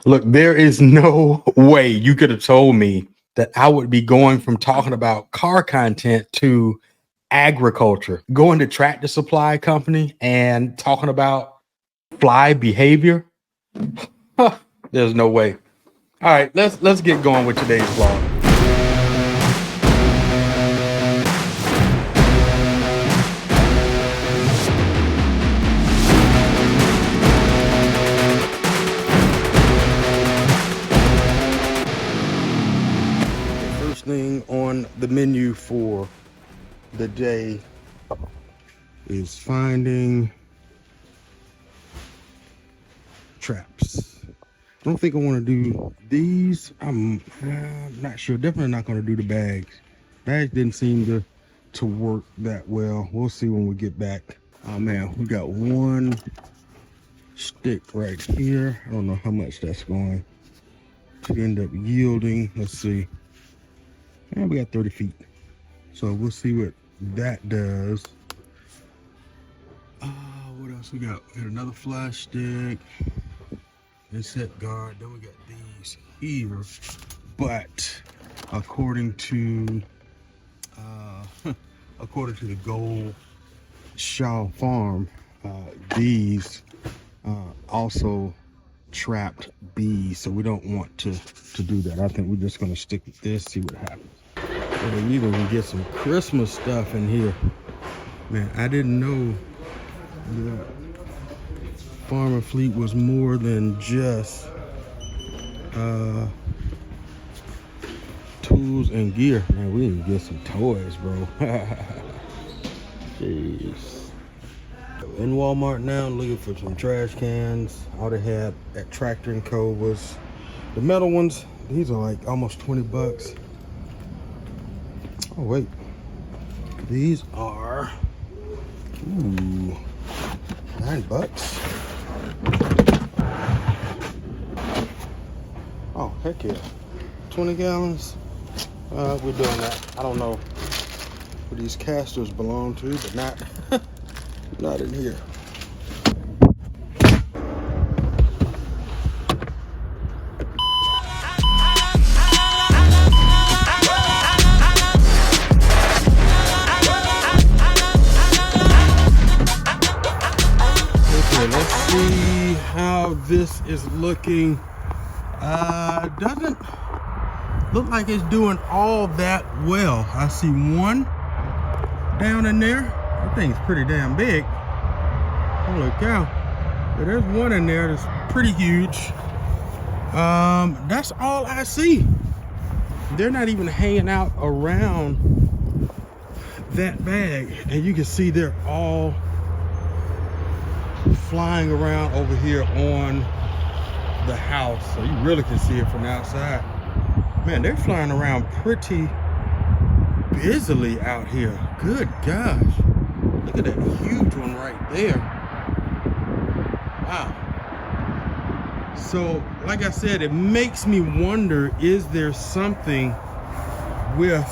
Look, there is no way you could have told me that I would be going from talking about car content to agriculture, going to Tractor Supply Company and talking about fly behavior. Huh, there's no way. All right, let's get going with today's vlog. First thing on the menu for the day is finding traps. I don't think I want to do these. I'm not sure. Definitely not going to do the bags. Bags didn't seem to work that well. We'll see when we get back. Oh man, we got one stick right here. I don't know how much that's going to end up yielding. Let's see. And we got 30 feet. So we'll see what that does. What else we got? We got another flash stick. Inset guard. Then we got these here. But according to the Gold Shaw Farm, these also trapped bees, so we don't want to do that. I think we're just going to stick with this, see what happens. So they even can get some Christmas stuff in here. Man, I didn't know that Farmer Fleet was more than just tools and gear. Man, we need to get some toys, bro. Jeez. In Walmart now, looking for some trash cans. All they had at Tractor & Co. was the metal ones. These are like almost 20 bucks. Oh wait, these are, ooh, 9 bucks. Oh, heck yeah. 20 gallons. We're doing that. I don't know where these casters belong to, but not in here. Let's see how this is looking. Doesn't look like it's doing all that well. I see one down in there. That thing's pretty damn big. Holy cow. But there's one in there that's pretty huge. That's all I see. They're not even hanging out around that bag. And you can see they're all flying around over here on the house, so you really can see it from the outside. Man, they're flying around pretty busily out here. Good gosh, look at that huge one right there. Wow. So like I said, it makes me wonder, is there something with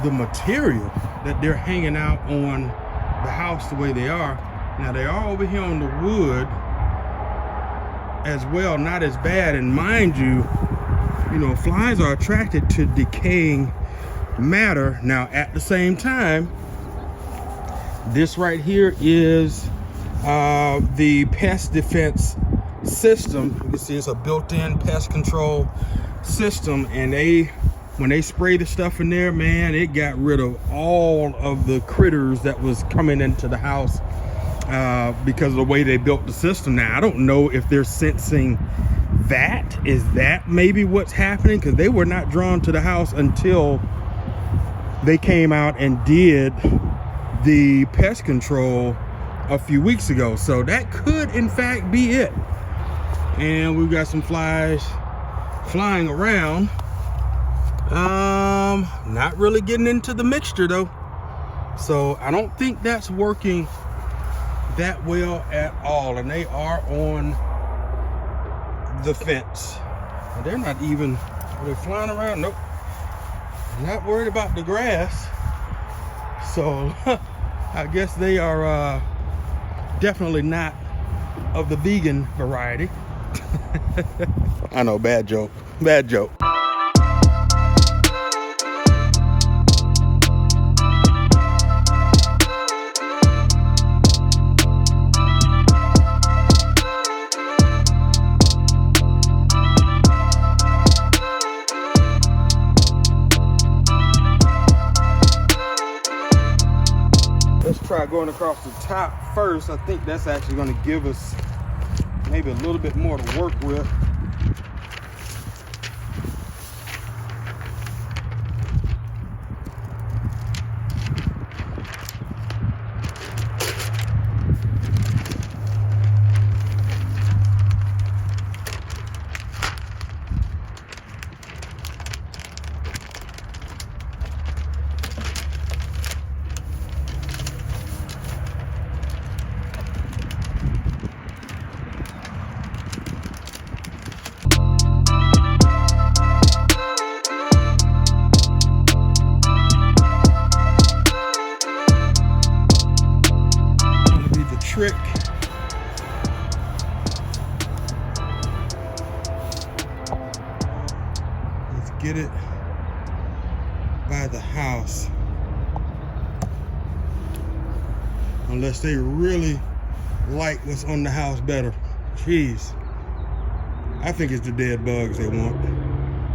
the material that they're hanging out on the house the way they are? Now they are over here on the wood as well, not as bad. And mind you, flies are attracted to decaying matter. Now at the same time, this right here is the pest defense system. You can see it's a built-in pest control system, and when they spray the stuff in there, man, it got rid of all of the critters that was coming into the house because of the way they built the system. Now, I don't know if they're sensing that. Is that maybe what's happening? Because they were not drawn to the house until they came out and did the pest control a few weeks ago. So that could, in fact, be it. And we've got some flies flying around. Not really getting into the mixture though. So I don't think that's working that well at all. And they are on the fence. And they're not even, are they flying around? Nope. Not worried about the grass. So I guess they are definitely not of the vegan variety. I know, bad joke. Bad joke. Let's try going across the top first. I think that's actually going to give us maybe a little bit more to work with. Trick. Let's get it by the house. Unless they really like what's on the house better. Jeez. I think it's the dead bugs they want.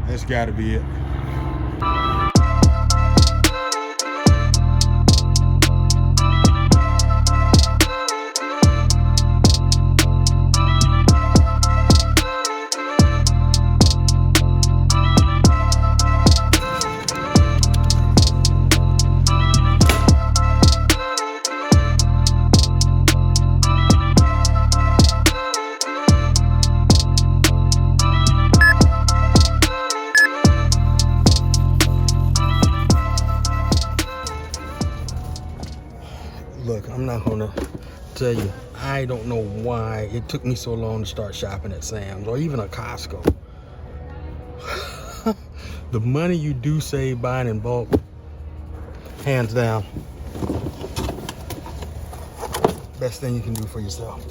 That's gotta be it. Look, I'm not gonna tell you, I don't know why it took me so long to start shopping at Sam's or even a Costco. The money you do save buying in bulk, hands down, best thing you can do for yourself.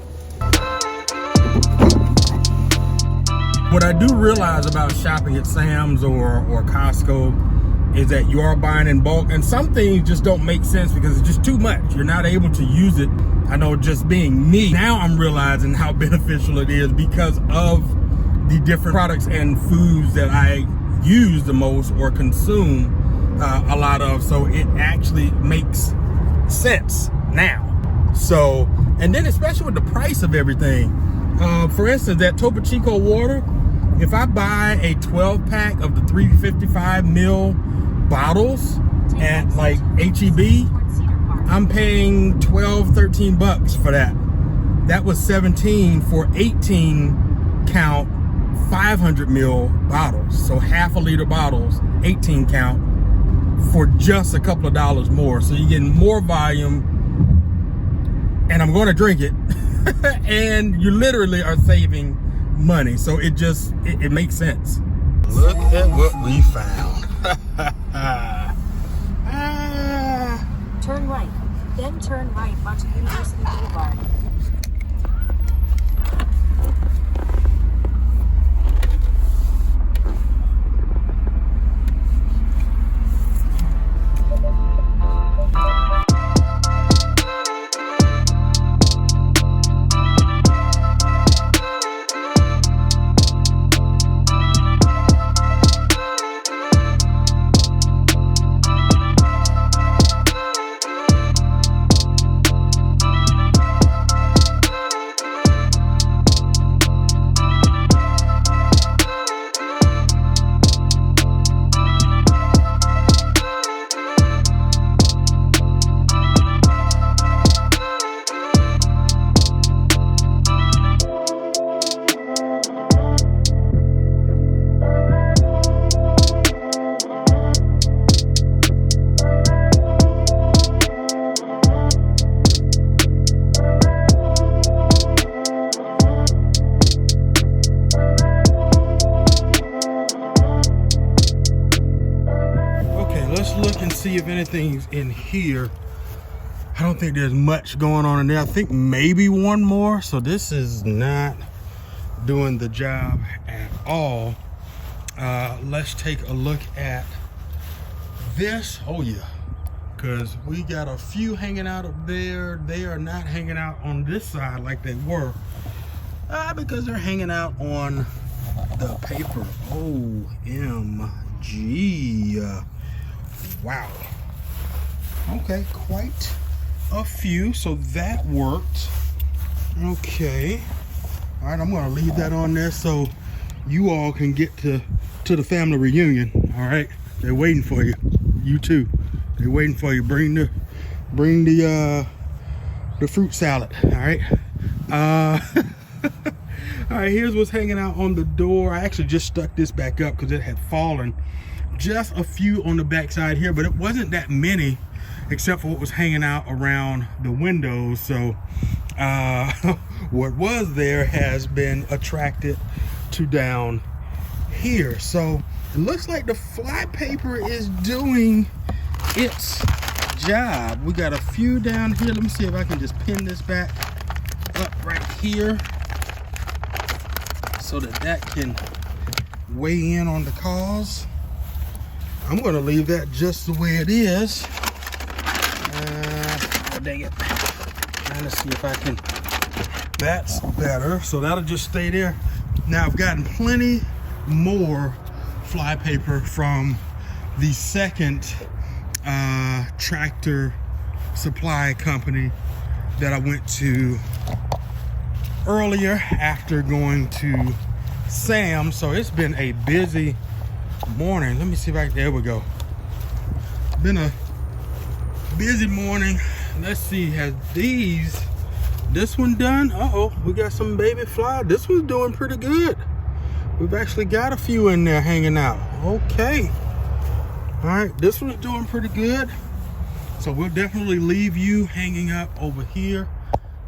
What I do realize about shopping at Sam's or Costco is that you are buying in bulk, and some things just don't make sense because it's just too much. You're not able to use it. I know, just being me, now I'm realizing how beneficial it is because of the different products and foods that I use the most or consume a lot of. So it actually makes sense now. So, and then especially with the price of everything. For instance, that Topo Chico water, if I buy a 12 pack of the 355 ml bottles at like HEB, I'm paying 12, 13 bucks for that. That was 17 for 18 count 500 ml bottles. So half a liter bottles, 18 count, for just a couple of dollars more. So you're getting more volume, and I'm going to drink it. And you literally are saving money. So it just, it makes sense. Look at what we found. Turn right, then turn right onto University Boulevard. See if anything's in here. I don't think there's much going on in there. I think maybe one more. So this is not doing the job at all. Let's take a look at this. Oh yeah, because we got a few hanging out up there. They are not hanging out on this side like they were, because they're hanging out on the paper. OMG. Wow. Okay, quite a few, so that worked. Okay. All right, I'm gonna leave that on there so you all can get to the family reunion. All right, they're waiting for you. You too. They're waiting for you. Bring the fruit salad. All right. All right. Here's what's hanging out on the door. I actually just stuck this back up because it had fallen. Just a few on the back side here, but it wasn't that many, except for what was hanging out around the windows. So what was there has been attracted to down here. So it looks like the fly paper is doing its job. We got a few down here. Let me see if I can just pin this back up right here so that can weigh in on the cause. I'm going to leave that just the way it is. Oh, dang it. Trying to see if I can. That's better. So that'll just stay there. Now I've gotten plenty more fly paper from the second tractor supply company that I went to earlier after going to Sam. So it's been a busy morning. Let me see if I can, there we go. Been a busy morning. Let's see, has this one done? Uh-oh, we got some baby fly. This one's doing pretty good. We've actually got a few in there hanging out. Okay. All right, this one's doing pretty good. So we'll definitely leave you hanging up over here.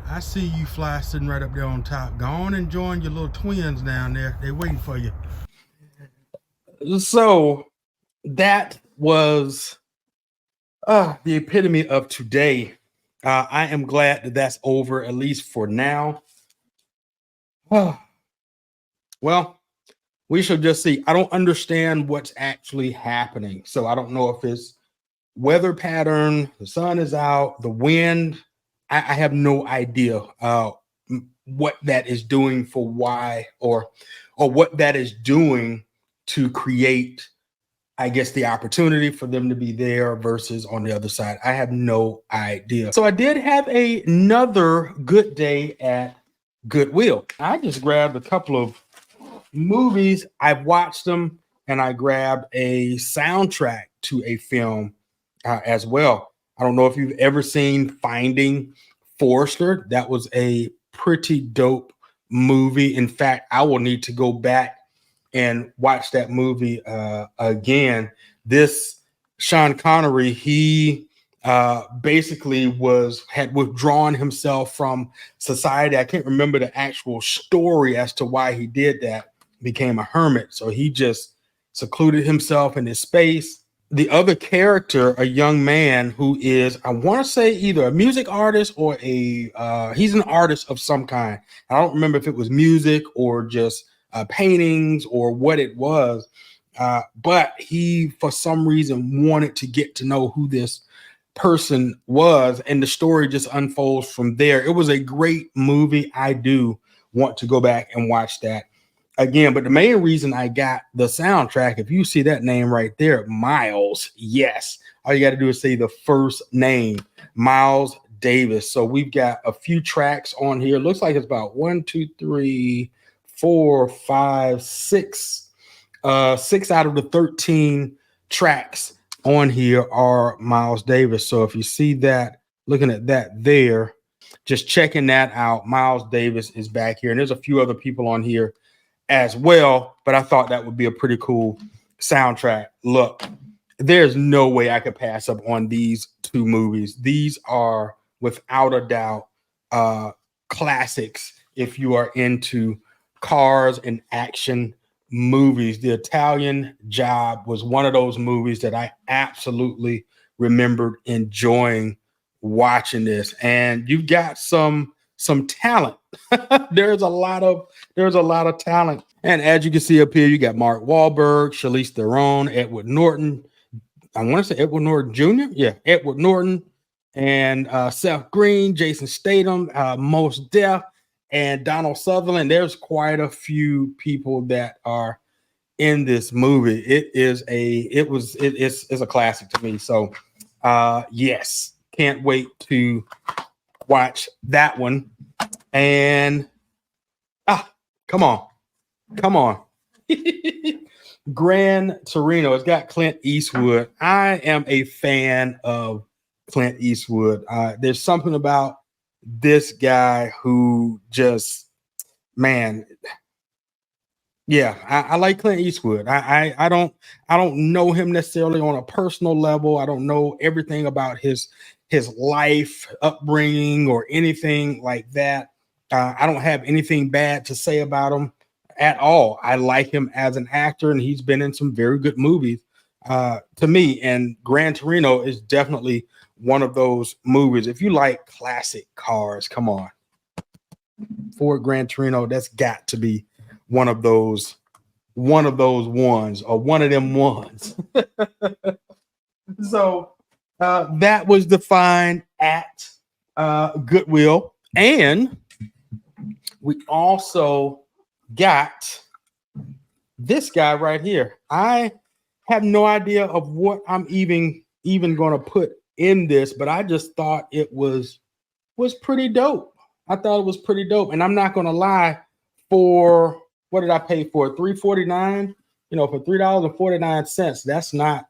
I see you fly sitting right up there on top. Go on and join your little twins down there. They're waiting for you. So that was the epitome of today. I am glad that that's over, at least for now. Well, we shall just see. I don't understand what's actually happening. So I don't know if it's weather pattern, the sun is out, the wind. I have no idea what that is doing for why or what that is doing to create, I guess, the opportunity for them to be there versus on the other side. I have no idea. So I did have another good day at Goodwill. I just grabbed a couple of movies. I've watched them, and I grabbed a soundtrack to a film as well. I don't know if you've ever seen Finding Forrester. That was a pretty dope movie. In fact, I will need to go back and watch that movie again. This Sean Connery, he basically had withdrawn himself from society. I can't remember the actual story as to why he did that. Became a hermit, so he just secluded himself in his space. The other character, a young man who is, I want to say, either a music artist or he's an artist of some kind. I don't remember if it was music or just paintings or what it was, but he, for some reason, wanted to get to know who this person was, and the story just unfolds from there. It was a great movie. I do want to go back and watch that again, but the main reason I got the soundtrack, if you see that name right there, Miles, yes, all you got to do is say the first name, Miles Davis. So we've got a few tracks on here. Looks like it's about 1, 2, 3, 4, 5, 6. 6 out of the 13 tracks on here are Miles Davis. So if you see that, looking at that there, just checking that out, Miles Davis is back here. And there's a few other people on here as well, but I thought that would be a pretty cool soundtrack. Look, there's no way I could pass up on these two movies. These are, without a doubt, classics if you are into cars and action movies. The Italian Job was one of those movies that I absolutely remembered enjoying watching this. And you've got some some talent. there's a lot of talent. And as you can see up here, you got Mark Wahlberg, Charlize Theron, Edward Norton. I want to say Edward Norton Jr. Yeah, Edward Norton and Seth Green, Jason Statham, Mos Def, and Donald Sutherland. There's quite a few people that are in this movie. It's a classic to me. So yes, can't wait to watch that one. And come on. Gran Torino. It's got Clint Eastwood. I am a fan of Clint Eastwood. There's something about this guy who just, man, yeah, I like Clint Eastwood. I don't know him necessarily on a personal level. I don't know everything about his life, upbringing, or anything like that. I don't have anything bad to say about him at all. I like him as an actor, and he's been in some very good movies to me. And Gran Torino is definitely one of those movies. If you like classic cars, come on, Ford Gran Torino. That's got to be one of those ones, or one of them ones. So that was the find at Goodwill, and we also got this guy right here. I have no idea of what I'm even going to put in this, but I just thought it was pretty dope. I thought it was pretty dope, and I'm not going to lie. For what did I pay for it? $3.49. For $3.49, that's not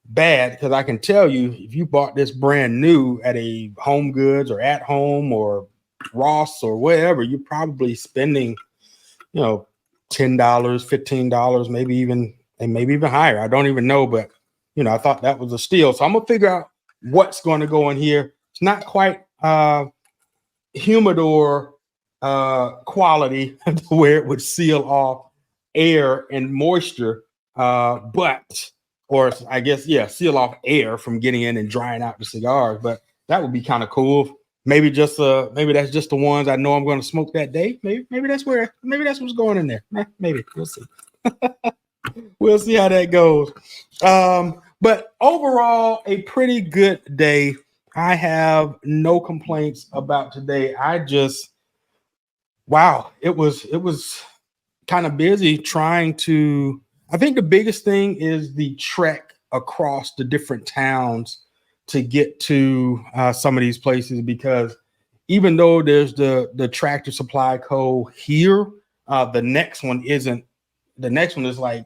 bad, because I can tell you, if you bought this brand new at a Home Goods or At Home or Ross or wherever, you're probably spending $10, $15, maybe even higher. I don't even know, but I thought that was a steal. So I'm gonna figure out what's going to go in here. It's not quite humidor quality to where it would seal off air and moisture, or I guess, seal off air from getting in and drying out the cigars. But that would be kind of cool. Maybe that's just the ones I know I'm going to smoke that day. Maybe that's what's going in there. Maybe we'll see. We'll see how that goes. But overall, a pretty good day. I have no complaints about today. It was kind of busy trying to. I think the biggest thing is the trek across the different towns to get to some of these places, because even though there's the Tractor Supply Co. here, the next one isn't. The next one is like,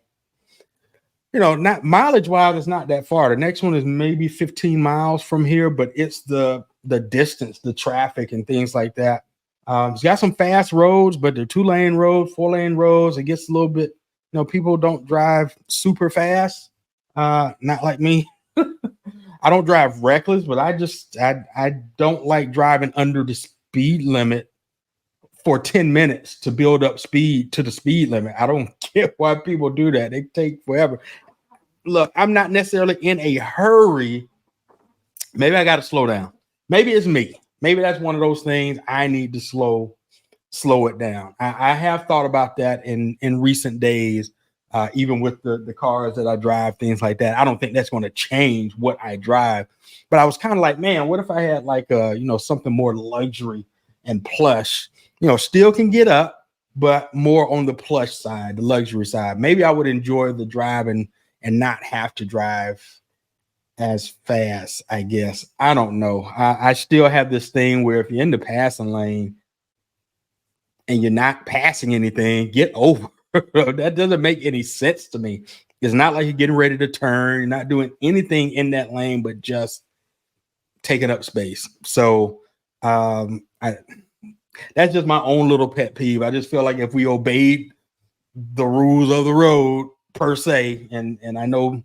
not mileage wise, it's not that far. The next one is maybe 15 miles from here, but it's the distance, the traffic, and things like that. It's got some fast roads, but they're 2-lane roads, 4-lane roads. It gets a little bit, people don't drive super fast. Not like me. I don't drive reckless, but I don't like driving under the speed limit for 10 minutes to build up speed to the speed limit. I don't get why people do that. They take forever. Look, I'm not necessarily in a hurry. Maybe I got to slow down. Maybe it's me. Maybe that's one of those things I need to slow it down. I have thought about that in recent days, even with the cars that I drive, things like that. I don't think that's going to change what I drive. But I was kind of like, man, what if I had like something more luxury and plush? Still can get up, but more on the plush side, the luxury side. Maybe I would enjoy the drive and not have to drive as fast, I guess. I don't know. I still have this thing where if you're in the passing lane and you're not passing anything, get over. That doesn't make any sense to me. It's not like you're getting ready to turn. You're not doing anything in that lane but just taking up space. So that's just my own little pet peeve. I just feel like if we obeyed the rules of the road per se, and I know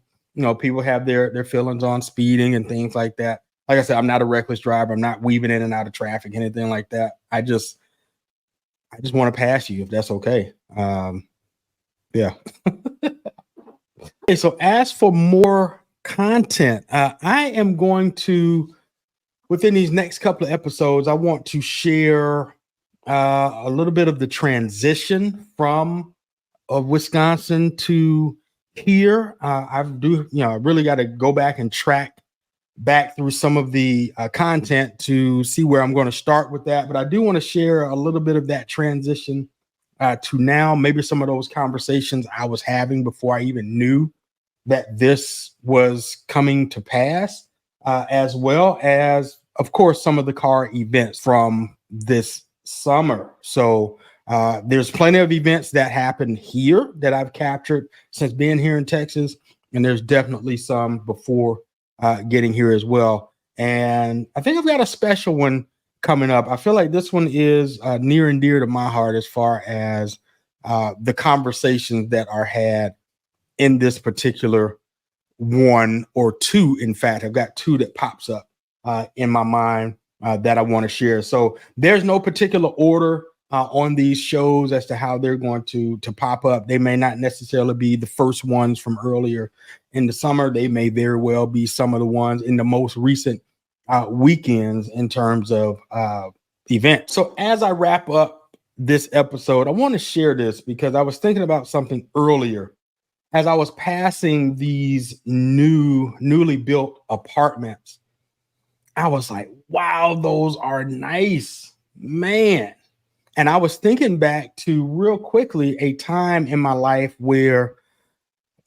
people have their feelings on speeding and things like that. Like I said, I'm not a reckless driver. I'm not weaving in and out of traffic, anything like that. I just want to pass you if that's okay. Yeah. Okay, so as for more content, I am going to, within these next couple of episodes, I want to share a little bit of the transition from Wisconsin to here. I really got to go back and track back through some of the content to see where I'm going to start with that. But I do want to share a little bit of that transition to now, maybe some of those conversations I was having before I even knew that this was coming to pass, as well as, of course, some of the car events from this summer. So there's plenty of events that happened here that I've captured since being here in Texas. And there's definitely some before getting here as well. And I think I've got a special one coming up. I feel like this one is near and dear to my heart as far as the conversations that are had in this particular one or two. In fact, I've got two that pops up in my mind that I want to share. So there's no particular order on these shows as to how they're going to pop up. They may not necessarily be the first ones from earlier in the summer. They may very well be some of the ones in the most recent weekends in terms of events. So as I wrap up this episode, I want to share this because I was thinking about something earlier as I was passing these newly built apartments. I was like, wow, those are nice, man. And I was thinking back to real quickly a time in my life where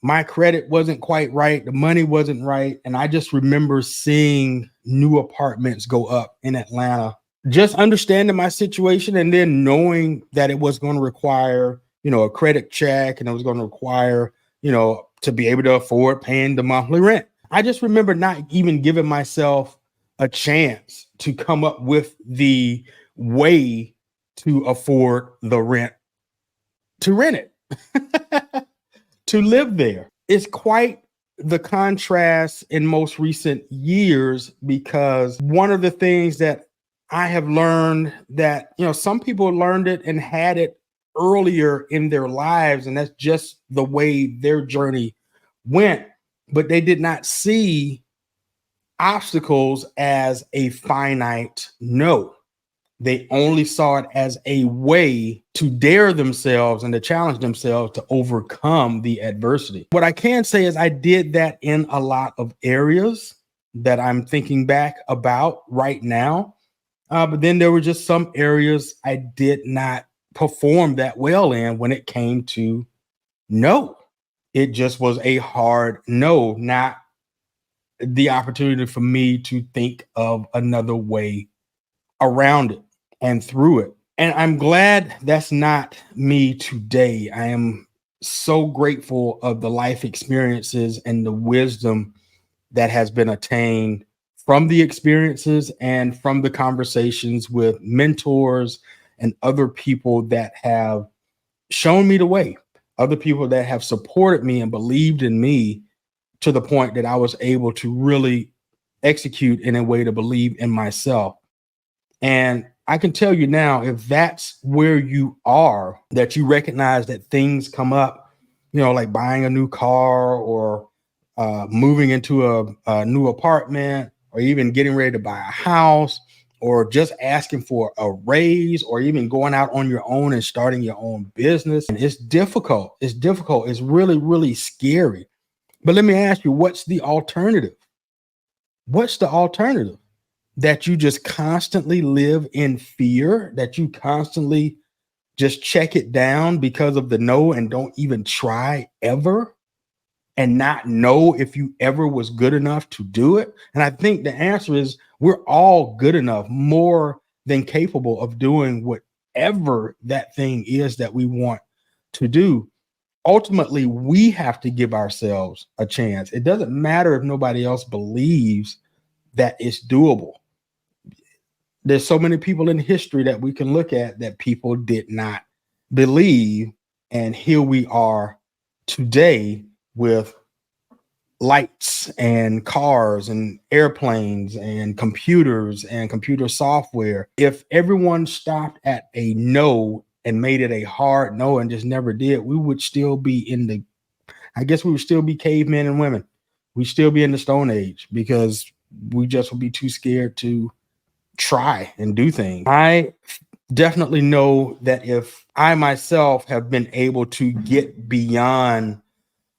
my credit wasn't quite right, the money wasn't right, and I just remember seeing new apartments go up in Atlanta, just understanding my situation and then knowing that it was going to require, a credit check, and it was going to require, to be able to afford paying the monthly rent. I just remember not even giving myself a chance to come up with the way to afford the rent, to rent it, to live there. It's quite the contrast in most recent years, because one of the things that I have learned that, some people learned it and had it earlier in their lives, and that's just the way their journey went, but they did not see obstacles as a finite no. They only saw it as a way to dare themselves and to challenge themselves to overcome the adversity. What I can say is I did that in a lot of areas that I'm thinking back about right now. But then there were just some areas I did not perform that well in when it came to no. It just was a hard no, not the opportunity for me to think of another way around it and through it. And I'm glad that's not me today. I am so grateful of the life experiences and the wisdom that has been attained from the experiences and from the conversations with mentors and other people that have shown me the way, other people that have supported me and believed in me to the point that I was able to really execute in a way to believe in myself. And I can tell you now, if that's where you are, that you recognize that things come up, like buying a new car or moving into a new apartment, or even getting ready to buy a house, or just asking for a raise, or even going out on your own and starting your own business. And it's difficult. It's difficult. It's really, really scary. But let me ask you, what's the alternative? What's the alternative? That you just constantly live in fear, that you constantly just check it down because of the no and don't even try ever, and not know if you ever was good enough to do it? And I think the answer is we're all good enough, more than capable of doing whatever that thing is that we want to do. Ultimately, we have to give ourselves a chance. It doesn't matter if nobody else believes that it's doable. There's so many people in history that we can look at that people did not believe. And here we are today with lights and cars and airplanes and computers and computer software. If everyone stopped at a no and made it a hard no and just never did, we would still be we would still be cavemen and women. We'd still be in the Stone Age, because we just would be too scared to try and do things. I definitely know that if I myself have been able to get beyond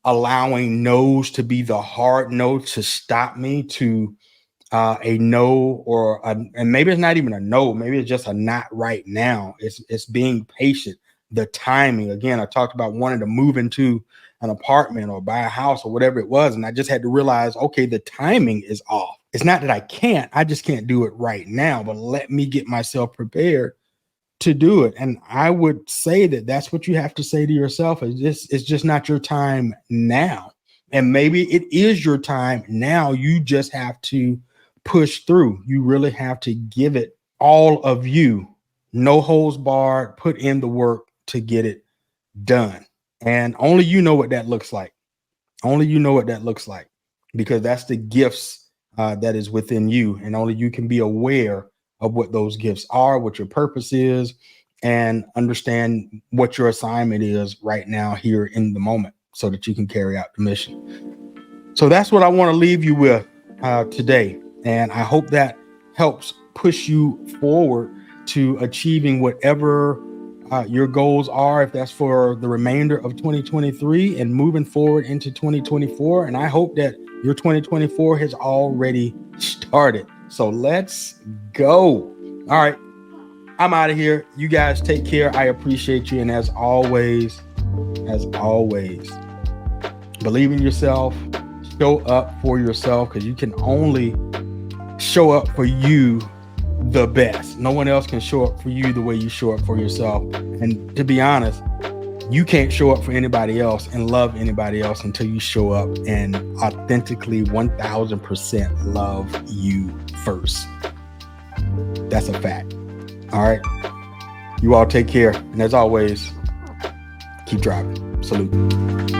allowing no's to be the hard no to stop me to a no, or and maybe it's not even a no, maybe it's just a not right now. It's being patient, the timing. Again, I talked about wanting to move into an apartment or buy a house or whatever it was, and I just had to realize, okay, the timing is off. It's not that I can't, I just can't do it right now, but let me get myself prepared to do it. And I would say that that's what you have to say to yourself, is this, it's just not your time now. And maybe it is your time now. You just have to push through. You really have to give it all of you, no holds barred, put in the work to get it done. And only you know what that looks like. Only you know what that looks like, because that's the gifts that is within you, and only you can be aware of what those gifts are, what your purpose is, and understand what your assignment is right now here in the moment, so that you can carry out the mission. So that's what I want to leave you with today, and I hope that helps push you forward to achieving whatever your goals are, if that's for the remainder of 2023 and moving forward into 2024. And I hope that your 2024 has already started. So let's go. All right, I'm out of here. You guys take care. I appreciate you. And as always, believe in yourself, show up for yourself, because you can only show up for you the best. No one else can show up for you the way you show up for yourself. And to be honest, you can't show up for anybody else and love anybody else until you show up and authentically 1000% love you first. That's a fact. All right. You all take care. And as always, keep driving. Salute.